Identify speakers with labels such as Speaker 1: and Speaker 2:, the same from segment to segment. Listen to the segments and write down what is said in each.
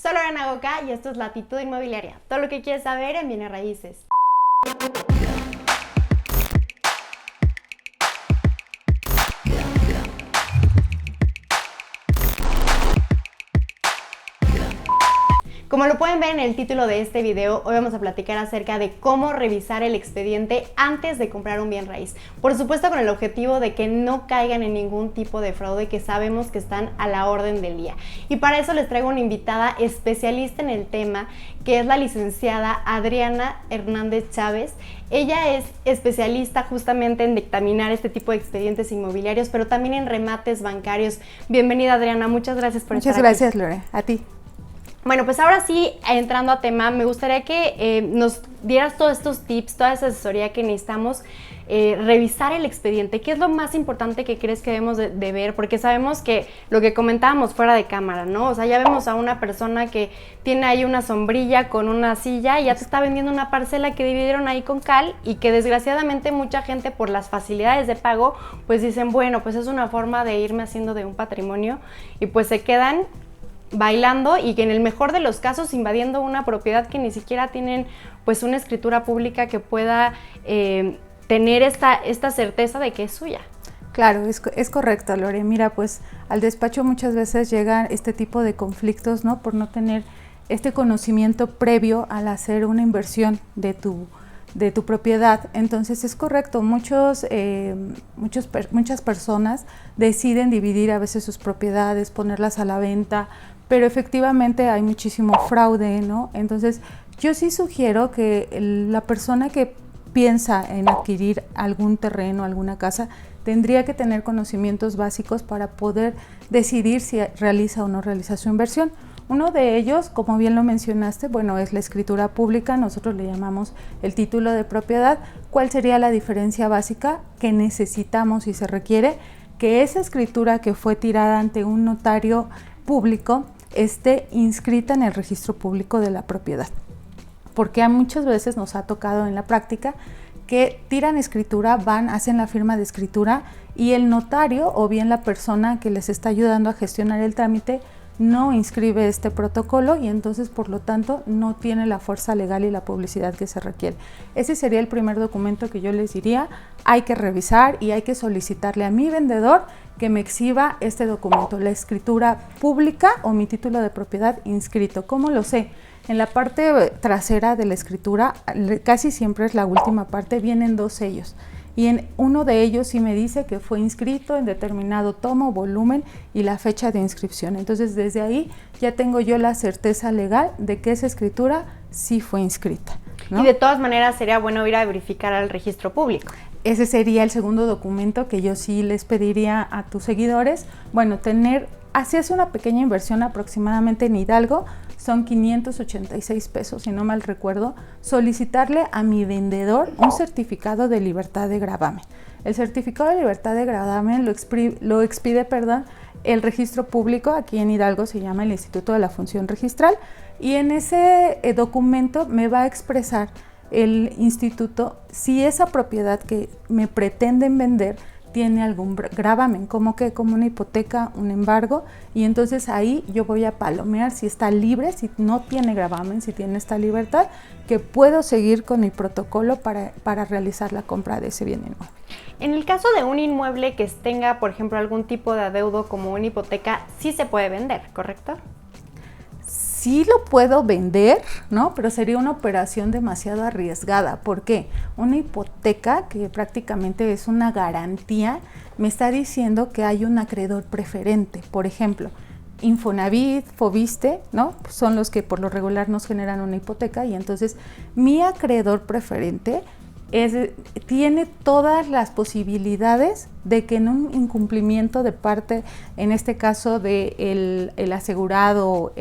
Speaker 1: Soy Lorena Goca y esto es Latitud Inmobiliaria. Todo lo que quieres saber en bienes raíces. Como lo pueden ver en el título de este video, hoy vamos a platicar acerca de cómo revisar el expediente antes de comprar un bien raíz. Por supuesto con el objetivo de que no caigan en ningún tipo de fraude que sabemos que están a la orden del día. Y para eso les traigo una invitada especialista en el tema, que es la licenciada Adriana Hernández Chávez. Ella es especialista justamente en dictaminar este tipo de expedientes inmobiliarios, pero también en remates bancarios. Bienvenida, Adriana, muchas gracias por estar aquí.
Speaker 2: Muchas gracias, Lore, a ti.
Speaker 1: Bueno, pues ahora sí, entrando a tema, me gustaría que nos dieras todos estos tips, toda esa asesoría que necesitamos revisar el expediente. ¿Qué es lo más importante que crees que debemos de ver? Porque sabemos que lo que comentábamos fuera de cámara, ¿no? O sea, ya vemos a una persona que tiene ahí una sombrilla con una silla y ya te está vendiendo una parcela que dividieron ahí con cal y que desgraciadamente mucha gente por las facilidades de pago, pues dicen, bueno, pues es una forma de irme haciendo de un patrimonio y pues se quedan bailando y que en el mejor de los casos invadiendo una propiedad que ni siquiera tienen pues una escritura pública que pueda tener esta certeza de que es suya.
Speaker 2: Claro, es correcto, Lore. Mira, pues al despacho muchas veces llegan este tipo de conflictos, ¿no? Por no tener este conocimiento previo al hacer una inversión de tu propiedad. Entonces es correcto, muchas personas deciden dividir a veces sus propiedades, ponerlas a la venta, pero efectivamente hay muchísimo fraude, ¿no? Entonces yo sí sugiero que la persona que piensa en adquirir algún terreno, alguna casa, tendría que tener conocimientos básicos para poder decidir si realiza o no realiza su inversión. Uno de ellos, como bien lo mencionaste, bueno, es la escritura pública, nosotros le llamamos el título de propiedad. ¿Cuál sería la diferencia básica que necesitamos y se requiere? Que esa escritura que fue tirada ante un notario público esté inscrita en el registro público de la propiedad. Porque muchas veces nos ha tocado en la práctica que tiran escritura, hacen la firma de escritura y el notario o bien la persona que les está ayudando a gestionar el trámite no inscribe este protocolo y entonces por lo tanto no tiene la fuerza legal y la publicidad que se requiere. Ese sería el primer documento que yo les diría, hay que revisar y hay que solicitarle a mi vendedor que me exhiba este documento, la escritura pública o mi título de propiedad inscrito. ¿Cómo lo sé? En la parte trasera de la escritura, casi siempre es la última parte, vienen dos sellos. Y en uno de ellos sí me dice que fue inscrito en determinado tomo, volumen y la fecha de inscripción. Entonces desde ahí ya tengo yo la certeza legal de que esa escritura sí fue inscrita, ¿no?
Speaker 1: Y de todas maneras sería bueno ir a verificar al registro público.
Speaker 2: Ese sería el segundo documento que yo sí les pediría a tus seguidores. Bueno, así es una pequeña inversión aproximadamente en Hidalgo, son 586 pesos, si no mal recuerdo, solicitarle a mi vendedor un certificado de libertad de gravamen. El certificado de libertad de gravamen lo expide el registro público, aquí en Hidalgo se llama el Instituto de la Función Registral, y en ese documento me va a expresar el instituto si esa propiedad que me pretenden vender tiene algún gravamen, como una hipoteca, un embargo, y entonces ahí yo voy a palomear si está libre, si no tiene gravamen, si tiene esta libertad, que puedo seguir con mi protocolo para realizar la compra de ese bien inmueble.
Speaker 1: En el caso de un inmueble que tenga, por ejemplo, algún tipo de adeudo como una hipoteca, sí se puede vender, ¿correcto?
Speaker 2: Sí lo puedo vender, ¿no? Pero sería una operación demasiado arriesgada. ¿Por qué? Una hipoteca, que prácticamente es una garantía, me está diciendo que hay un acreedor preferente. Por ejemplo, Infonavit, Foviste, ¿no? Son los que por lo regular nos generan una hipoteca y entonces mi acreedor preferente tiene todas las posibilidades de que en un incumplimiento de parte, en este caso de el asegurado,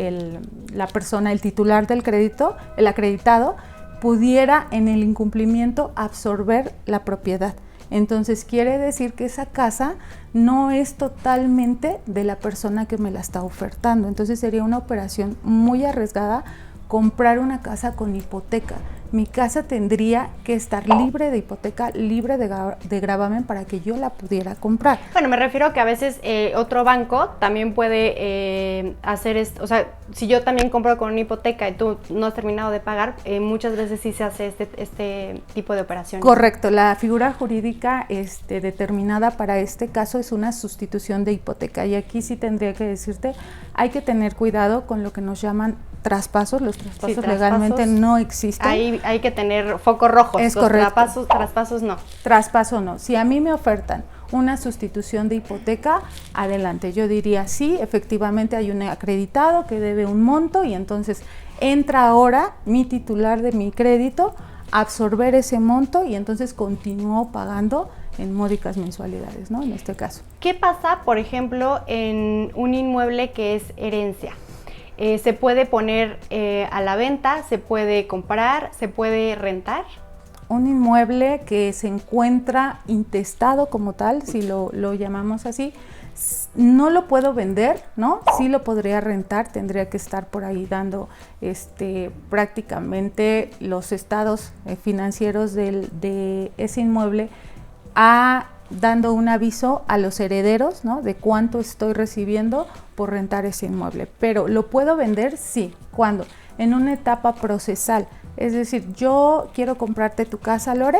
Speaker 2: la persona, el titular del crédito, el acreditado, pudiera en el incumplimiento absorber la propiedad. Entonces quiere decir que esa casa no es totalmente de la persona que me la está ofertando. Entonces sería una operación muy arriesgada comprar una casa con hipoteca. Mi casa tendría que estar libre de hipoteca, libre de gravamen para que yo la pudiera comprar.
Speaker 1: Bueno, me refiero a que a veces otro banco también puede hacer esto, o sea, si yo también compro con una hipoteca y tú no has terminado de pagar, muchas veces sí se hace este tipo de operaciones.
Speaker 2: Correcto, la figura jurídica determinada para este caso es una sustitución de hipoteca, y aquí sí tendría que decirte, hay que tener cuidado con lo que nos llaman traspasos. Los traspasos legalmente no existen.
Speaker 1: Hay que tener focos rojos.
Speaker 2: Es correcto.
Speaker 1: Traspasos no.
Speaker 2: Traspaso no. Si a mí me ofertan una sustitución de hipoteca, adelante. Yo diría sí, efectivamente hay un acreditado que debe un monto y entonces entra ahora mi titular de mi crédito a absorber ese monto y entonces continúo pagando en módicas mensualidades, ¿no? En este caso.
Speaker 1: ¿Qué pasa, por ejemplo, en un inmueble que es herencia? Se puede poner a la venta, se puede comprar, se puede rentar.
Speaker 2: Un inmueble que se encuentra intestado como tal, si lo llamamos así, no lo puedo vender, ¿no? Sí lo podría rentar, tendría que estar por ahí dando prácticamente los estados financieros de ese inmueble, dando un aviso a los herederos, ¿no? De cuánto estoy recibiendo por rentar ese inmueble. Pero ¿lo puedo vender? Sí. ¿Cuándo? En una etapa procesal. Es decir, yo quiero comprarte tu casa, Lore,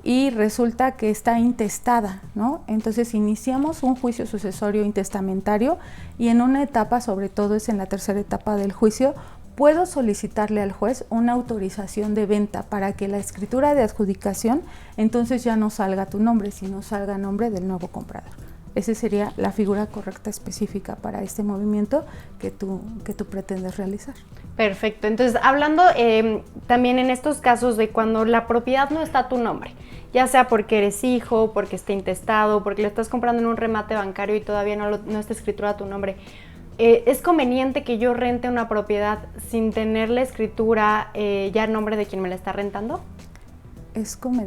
Speaker 2: y resulta que está intestada, ¿no? Entonces iniciamos un juicio sucesorio intestamentario y en una etapa, sobre todo es en la tercera etapa del juicio, puedo solicitarle al juez una autorización de venta para que la escritura de adjudicación entonces ya no salga tu nombre, sino salga nombre del nuevo comprador. Esa sería la figura correcta específica para este movimiento que tú pretendes realizar.
Speaker 1: Perfecto. Entonces, hablando también en estos casos de cuando la propiedad no está a tu nombre, ya sea porque eres hijo, porque está intestado, porque lo estás comprando en un remate bancario y todavía no está escritura a tu nombre, ¿es conveniente que yo rente una propiedad sin tener la escritura ya a nombre de quien me la está rentando?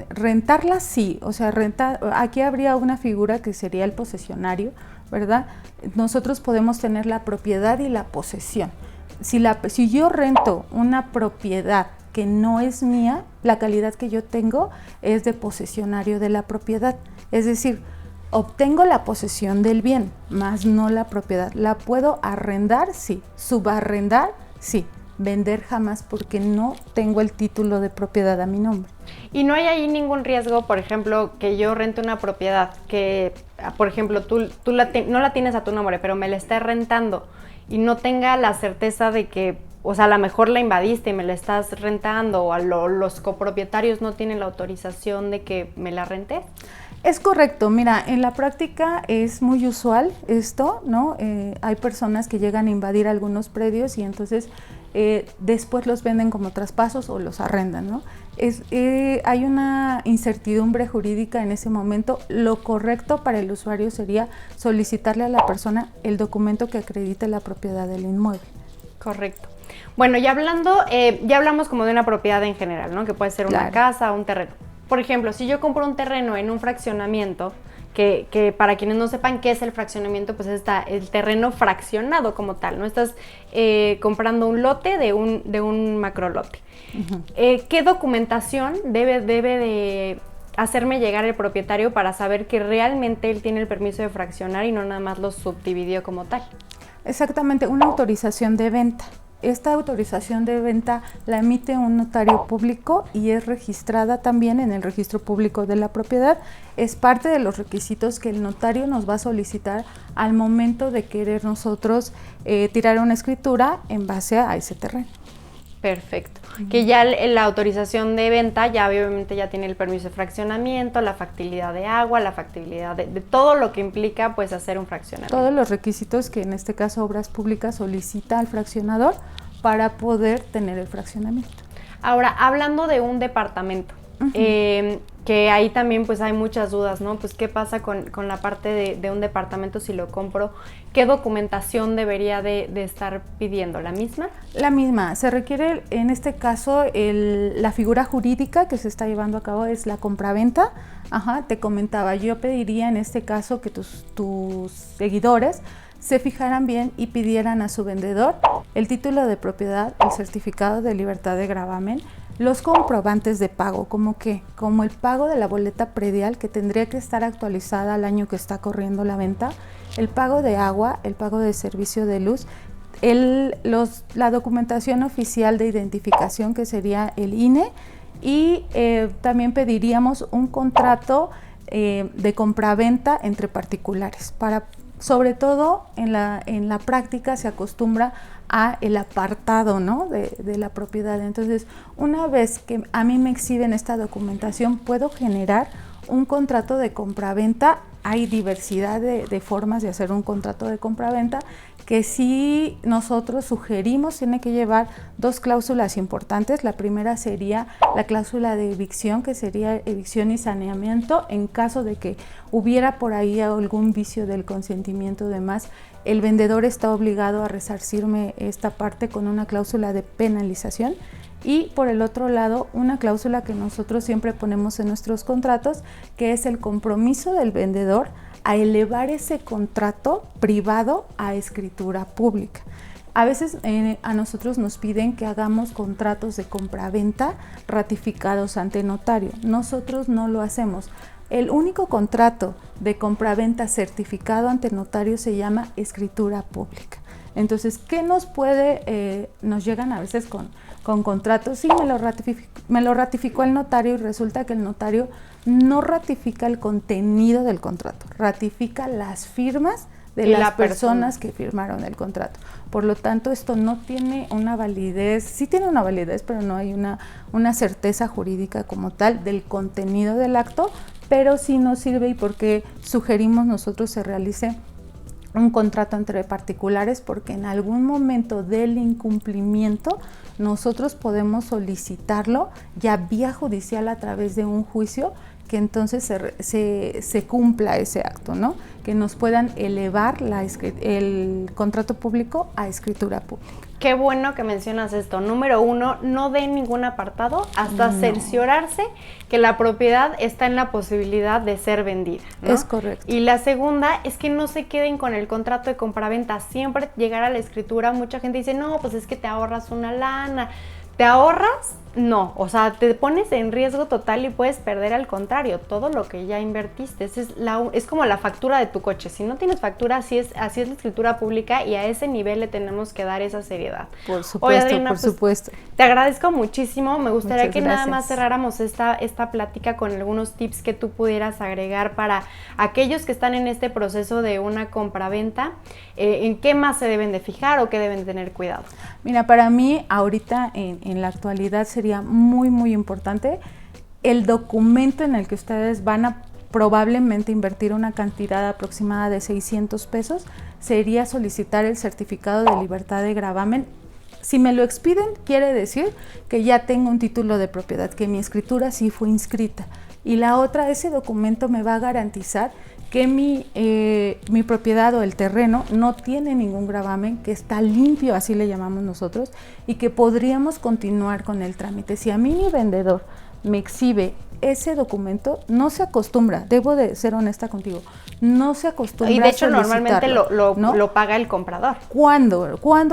Speaker 2: Rentarla sí, o sea, aquí habría una figura que sería el posesionario, ¿verdad? Nosotros podemos tener la propiedad y la posesión. Si yo rento una propiedad que no es mía, la calidad que yo tengo es de posesionario de la propiedad, es decir, obtengo la posesión del bien, más no la propiedad. ¿La puedo arrendar? Sí. ¿Subarrendar? Sí. Vender jamás, porque no tengo el título de propiedad a mi nombre.
Speaker 1: Y no hay ahí ningún riesgo, por ejemplo, que yo rente una propiedad que, por ejemplo, tú no la tienes a tu nombre, pero me la estés rentando y no tenga la certeza de que, o sea, a lo mejor la invadiste y me la estás rentando, o los copropietarios no tienen la autorización de que me la rente.
Speaker 2: Es correcto, mira, en la práctica es muy usual esto, ¿no? Hay personas que llegan a invadir algunos predios y entonces después los venden como traspasos o los arrendan, ¿no? Hay una incertidumbre jurídica en ese momento. Lo correcto para el usuario sería solicitarle a la persona el documento que acredite la propiedad del inmueble.
Speaker 1: Correcto. Bueno, ya hablamos como de una propiedad en general, ¿no? Que puede ser una casa o un terreno. Por ejemplo, si yo compro un terreno en un fraccionamiento, que para quienes no sepan qué es el fraccionamiento, pues está el terreno fraccionado como tal, no estás comprando un lote de un macrolote. Uh-huh. ¿Qué documentación debe de hacerme llegar el propietario para saber que realmente él tiene el permiso de fraccionar y no nada más lo subdividió como tal?
Speaker 2: Exactamente, una autorización de venta. Esta autorización de venta la emite un notario público y es registrada también en el registro público de la propiedad. Es parte de los requisitos que el notario nos va a solicitar al momento de querer nosotros tirar una escritura en base a ese terreno.
Speaker 1: Perfecto. Que ya la autorización de venta ya obviamente ya tiene el permiso de fraccionamiento, la factibilidad de agua, la factibilidad de todo lo que implica pues hacer un fraccionamiento.
Speaker 2: Todos los requisitos que en este caso Obras Públicas solicita al fraccionador para poder tener el fraccionamiento.
Speaker 1: Ahora, hablando de un departamento, uh-huh. Que ahí también pues hay muchas dudas, ¿no? Pues qué pasa con la parte de un departamento si lo compro, ¿qué documentación debería de estar pidiendo? ¿La misma?
Speaker 2: La misma, se requiere en este caso la figura jurídica que se está llevando a cabo es la compraventa. Ajá, te comentaba, yo pediría en este caso que tus seguidores se fijaran bien y pidieran a su vendedor el título de propiedad, el certificado de libertad de gravamen, los comprobantes de pago, como el pago de la boleta predial que tendría que estar actualizada al año que está corriendo la venta, el pago de agua, el pago de servicio de luz, la documentación oficial de identificación, que sería el INE, y también pediríamos un contrato de compraventa entre particulares. Sobre todo en la práctica se acostumbra a el apartado, ¿no?, de la propiedad. Entonces, una vez que a mí me exhiben esta documentación, puedo generar un contrato de compraventa. Hay diversidad de formas de hacer un contrato de compraventa, que sí nosotros sugerimos tiene que llevar 2 cláusulas importantes. La primera sería la cláusula de evicción, que sería evicción y saneamiento. En caso de que hubiera por ahí algún vicio del consentimiento de más, el vendedor está obligado a resarcirme esta parte con una cláusula de penalización. Y por el otro lado, una cláusula que nosotros siempre ponemos en nuestros contratos, que es el compromiso del vendedor a elevar ese contrato privado a escritura pública. A veces a nosotros nos piden que hagamos contratos de compraventa ratificados ante notario. Nosotros no lo hacemos. El único contrato de compraventa certificado ante notario se llama escritura pública. Entonces, ¿qué nos puede? Nos llegan a veces con contratos. Sí, me lo ratificó el notario, y resulta que el notario no ratifica el contenido del contrato, ratifica las firmas de las personas que firmaron el contrato. Por lo tanto, esto no tiene una validez, sí tiene una validez, pero no hay una certeza jurídica como tal del contenido del acto, pero sí nos sirve, y porque sugerimos nosotros se realice un contrato entre particulares, porque en algún momento del incumplimiento nosotros podemos solicitarlo ya vía judicial a través de un juicio, que entonces se cumpla ese acto, ¿no? Que nos puedan elevar el contrato público a escritura pública.
Speaker 1: Qué bueno que mencionas esto. Número 1, no den ningún apartado hasta cerciorarse que la propiedad está en la posibilidad de ser vendida, ¿no?
Speaker 2: Es correcto.
Speaker 1: Y la segunda es que no se queden con el contrato de compraventa. Siempre llegar a la escritura, mucha gente dice, no, pues es que te ahorras una lana. ¿Te ahorras? No, o sea, te pones en riesgo total y puedes perder, al contrario, todo lo que ya invertiste. Es como la factura de tu coche. Si no tienes factura, así es la escritura pública, y a ese nivel le tenemos que dar esa seriedad.
Speaker 2: Por supuesto,
Speaker 1: Oye, Adriana,
Speaker 2: por supuesto.
Speaker 1: Te agradezco muchísimo. Me gustaría
Speaker 2: Muchas
Speaker 1: que
Speaker 2: gracias.
Speaker 1: nada más cerráramos esta plática con algunos tips que tú pudieras agregar para aquellos que están en este proceso de una compraventa. ¿En qué más se deben de fijar o qué deben de tener cuidado?
Speaker 2: Mira, para mí ahorita en la actualidad sería muy, muy importante el documento en el que ustedes van a probablemente invertir una cantidad aproximada de 600 pesos, sería solicitar el certificado de libertad de gravamen. Si me lo expiden, quiere decir que ya tengo un título de propiedad, que mi escritura sí fue inscrita. Y la otra, ese documento me va a garantizar que mi propiedad o el terreno no tiene ningún gravamen, que está limpio, así le llamamos nosotros, y que podríamos continuar con el trámite. Si a mí mi vendedor me exhibe ese documento, no se acostumbra, debo de ser honesta contigo, no se acostumbra.
Speaker 1: Y de hecho
Speaker 2: a
Speaker 1: normalmente
Speaker 2: ¿no?
Speaker 1: lo paga el comprador.
Speaker 2: ¿Cuándo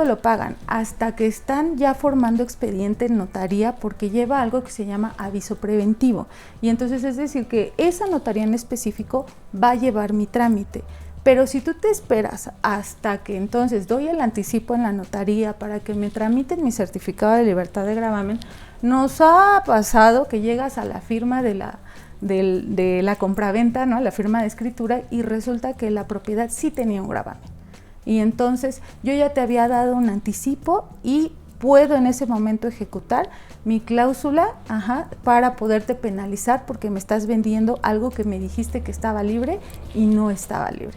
Speaker 2: lo pagan? Hasta que están ya formando expediente en notaría, porque lleva algo que se llama aviso preventivo. Y entonces es decir que esa notaría en específico va a llevar mi trámite. Pero si tú te esperas hasta que entonces doy el anticipo en la notaría para que me tramiten mi certificado de libertad de gravamen, nos ha pasado que llegas a la firma de la compraventa, ¿no?, la firma de escritura, y resulta que la propiedad sí tenía un gravamen. Y entonces yo ya te había dado un anticipo y puedo en ese momento ejecutar mi cláusula para poderte penalizar porque me estás vendiendo algo que me dijiste que estaba libre y no estaba libre.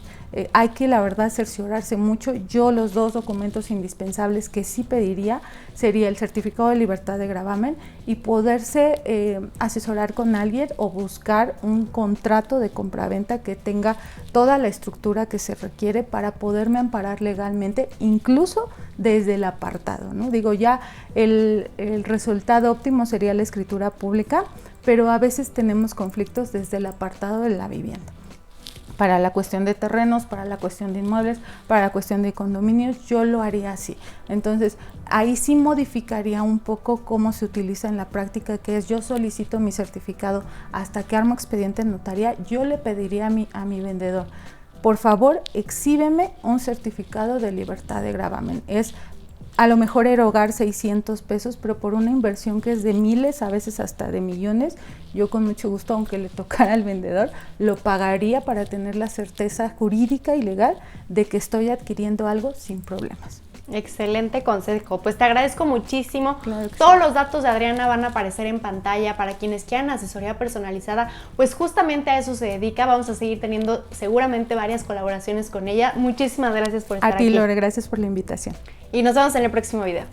Speaker 2: Hay que, la verdad, cerciorarse mucho. Yo los 2 documentos indispensables que sí pediría sería el certificado de libertad de gravamen y poderse asesorar con alguien o buscar un contrato de compraventa que tenga toda la estructura que se requiere para poderme amparar legalmente, incluso desde el apartado, ¿no? Digo, ya el resultado óptimo sería la escritura pública, pero a veces tenemos conflictos desde el apartado de la vivienda. Para la cuestión de terrenos, para la cuestión de inmuebles, para la cuestión de condominios, yo lo haría así. Entonces, ahí sí modificaría un poco cómo se utiliza en la práctica, que es yo solicito mi certificado hasta que armo expediente en notaría, yo le pediría a mi vendedor, por favor, exhíbeme un certificado de libertad de gravamen. Es a lo mejor erogar 600 pesos, pero por una inversión que es de miles, a veces hasta de millones, yo con mucho gusto, aunque le tocara al vendedor, lo pagaría para tener la certeza jurídica y legal de que estoy adquiriendo algo sin problemas.
Speaker 1: Excelente consejo, pues te agradezco muchísimo.
Speaker 2: Claro que
Speaker 1: Todos
Speaker 2: sí.
Speaker 1: los datos de Adriana van a aparecer en pantalla para quienes quieran asesoría personalizada, pues justamente a eso se dedica. Vamos a seguir teniendo seguramente varias colaboraciones con ella. Muchísimas gracias por estar aquí.
Speaker 2: A ti, Lore, gracias por la invitación.
Speaker 1: Y nos vemos en el próximo video.